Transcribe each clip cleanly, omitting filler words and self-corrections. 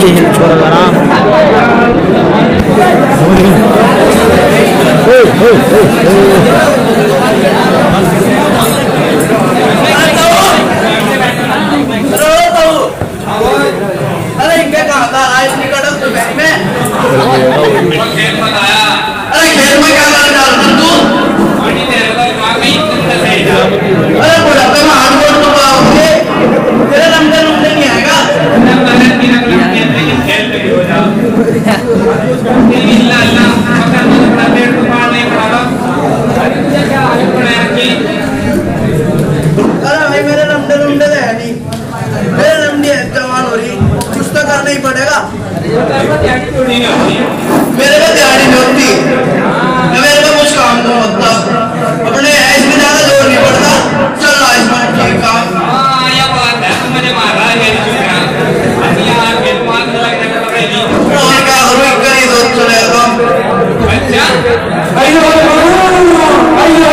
के हिल छोड़ आराम अरे इनके कहा था आज निकल तो बैंक में खेत में आया। अरे खेत में क्या कर रहा है तू? पानी दे रहा है वहां कहीं कितना सही था। अरे बोला तो मैं हाथ जोड़ तो आओगे तेरे रमजान उठे नहीं आएगा ना मेहनत की रकम देते कि खेल पे हो जाओ इल्ला अल्लाह मगर अपना पेट तो पार नहीं पड़ा क्या आगे बढ़े रखी। अरे भाई मेरे रमजान उठे है नहीं मेरे रमजान जवान हो रही कुछ तो करना ही पड़ेगा। मेरे को तैयारी नहीं होती मेरे को कुछ काम नहीं होता अपने इसमें ज्यादा जोर नहीं पड़ता चल रहा इसमें ठीक काम। हाँ ये बात है तुम मुझे मार रहा है यहाँ के मार लग रहा है और क्या करूँ इक्का ही दोस्त चलेगा। अच्छा अयो अयो अयो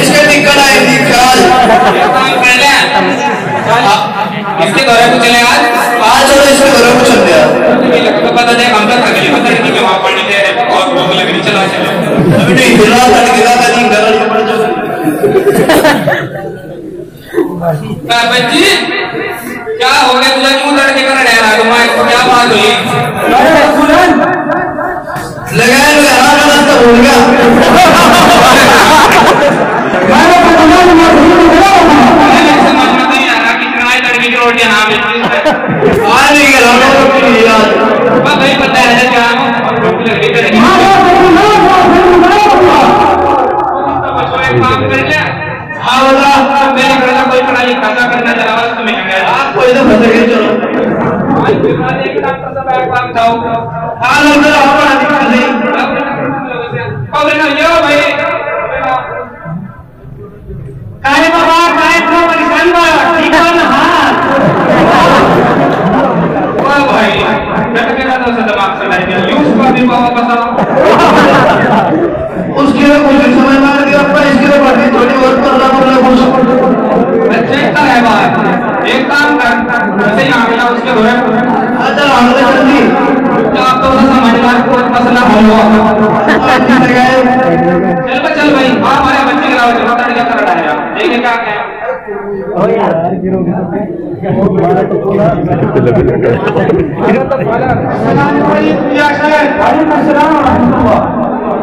इसके निकल आए ख्याल इसके दौरे को चले आज चलो इसके दौरे को चलते हैं तो पता नहीं हम तक अगली लड़की में वहां पढ़ने दे रहे और भूख लग रही चला चले अभी नहीं हिला लड़की का नहीं घर वाली पड़ जाओ बच्ची क्या हो गया तुझे क्यों लड़के कर रहा है तुम्हारे क्या बात हुई लगाया तो भूल गया रोटियां नाम भाई पता है क्या काम कर लिया। हाँ बोला मेरे घर का कोई पढ़ाई खासा करना चला तुम्हें आप कोई तो फंस गए चलो एक डॉक्टर से बैठ काम था हाँ लोग आप पढ़ा दिखा नहीं और ना यो भाई काहे बाबा काहे को परेशान बा ठीक है ना हां वाह भाई डट के ना तो दिमाग चला दिया यूज को भी बाबा बताओ उसके लिए कुछ समय मार दिया पर इसके लिए बात थोड़ी और करना पड़ेगा कुछ अच्छा क्या है बात एक काम कर जैसे ही आवेला उसके धोरे अच्छा आगे जल्दी आप तो समझदार को मसला हल हुआ चल भाई हमारे बच्चे के लाओ बता क्या कर रहा है देखें क्या क्या ओ यार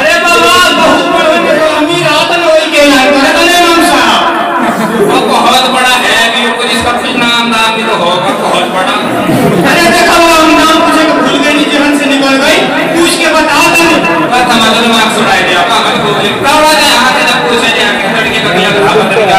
अरे बाबा बहुत बड़े अमीर आतन होई के ना करे नाम साहब वो बहुत बड़ा है भी को जिसका कुछ नाम भी तो होगा बहुत बड़ा अरे देखो हम नाम तुझे भूल गए नहीं जीवन से निकल गई पूछ के बता दे बस हमारा दिमाग सुनाई दिया पागल को कौड़ा है आके जब पूछ ले आके लड़के का दिया था बता दिया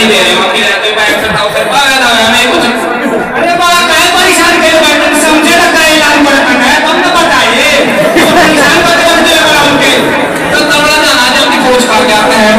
नहीं दे रहे हो कि तो मैं करता हूं सर बागा ना हमें कुछ अरे बाबा काय परेशान कर बैठे समझे ना का ऐलान करना है तुम ना बताइए परेशान करते करते लगा उनके तो तबला ना आज अपनी खोज कर के आते हैं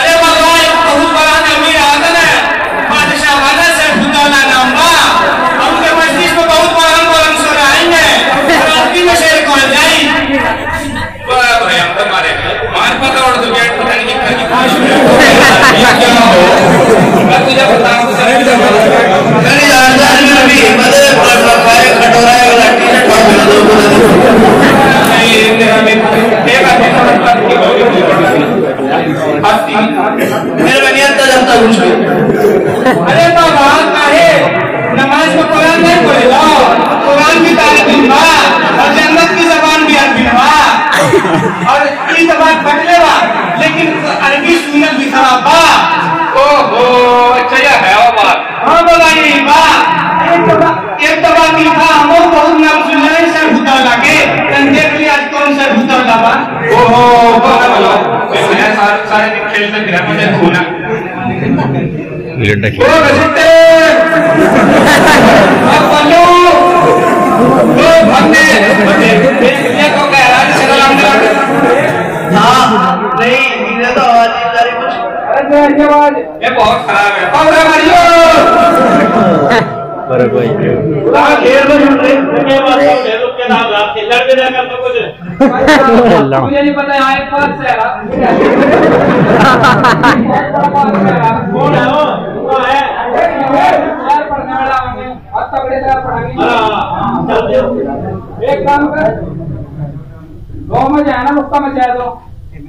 अरे भगवान बहुत बड़ा अमीर आदम है बादशाह वाला सैफुद्दौला नाम का हम के मस्जिद में बहुत बड़ा सुनाएंगे और आपकी में शेर कौन जाई बड़ा भयंकर मारे मार पता और तो गेट पता नहीं क्या ये क्या हो मैं तुझे बताऊं मेरी जानदार में भी मदद पड़ रखा है कटोरा है वाला टी-शर्ट और नहीं मेरा में एक आदमी मेरे बनिया तजब तक कुछ अरे बाबा काहे नमाज में कुरान नहीं पढ़ेगा कुरान की तारीफ बा और जन्नत की जबान भी अरबी बा और ये जबान पढ़लेवा लेकिन अरबी सुन्नत भी खराब बा ओहो अच्छा ये है वो बात हां बाबा ये बा एक बात लिखा हम बहुत नाम सुने हैं सैफुद्दौला के तंजे के लिए आज कौन सैफुद्दौला बा ओहो बोला बोला मैं सारे दिन खेलते फिरा मुझे खूना ओ बजते अब बोलो ओ भगने ये को कह रहा है सलाम दे हां नहीं इधर तो आवाज नहीं आ रही कुछ अरे ये आवाज ये बहुत खराब है पकड़ मारियो बराबर भाई कहां घेर में सुन रहे के बात है लोग के नाम रात के लड़ के जाकर तो कुछ मुझे नहीं पता यहां एक पास से कौन है वो है यार पढ़ने वाला होंगे अब तगड़े से पढ़ाएंगे हां चल दे एक काम कर गांव में जाना मुक्ता में जाए दो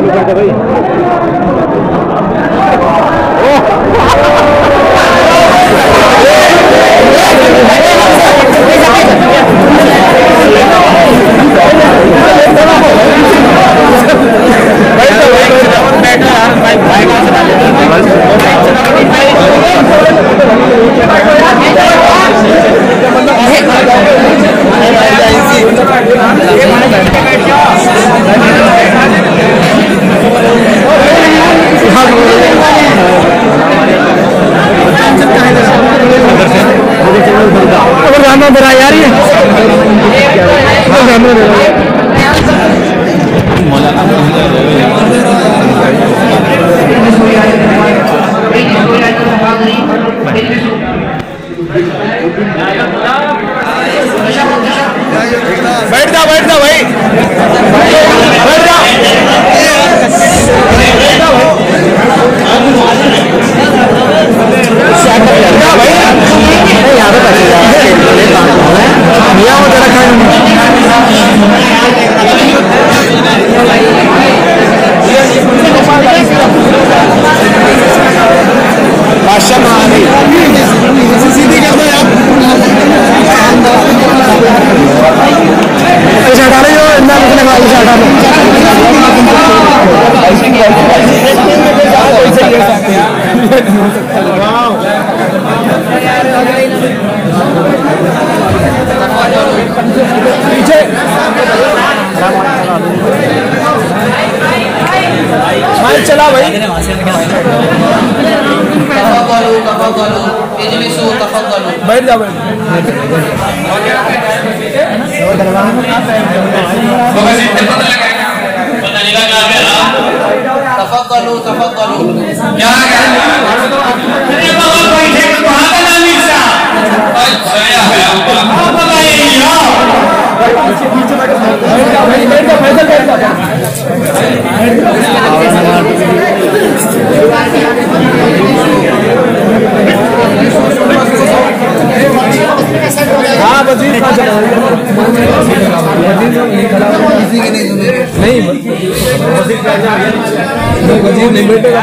चालू कर दे भाई मेरा यार ये बैठ जा भाई बैठ जा चला भाई बैठ जा तफद्दलू क्या वजीर कहाँ चला नहीं वजीर नहीं बैठेगा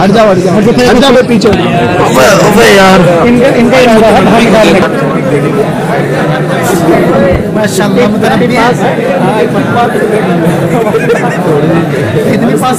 हट जाओ पीछे यार इनका इतनी पास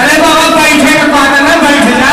अरे बाबा बैठे के बाद ना बैठे ना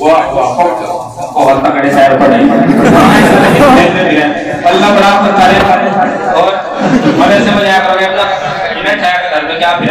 बहुत तगड़े शायर पढ़े अल्लाह बड़ा और मरे से मजाक करोगे इन्हें क्या कर दो क्या फिर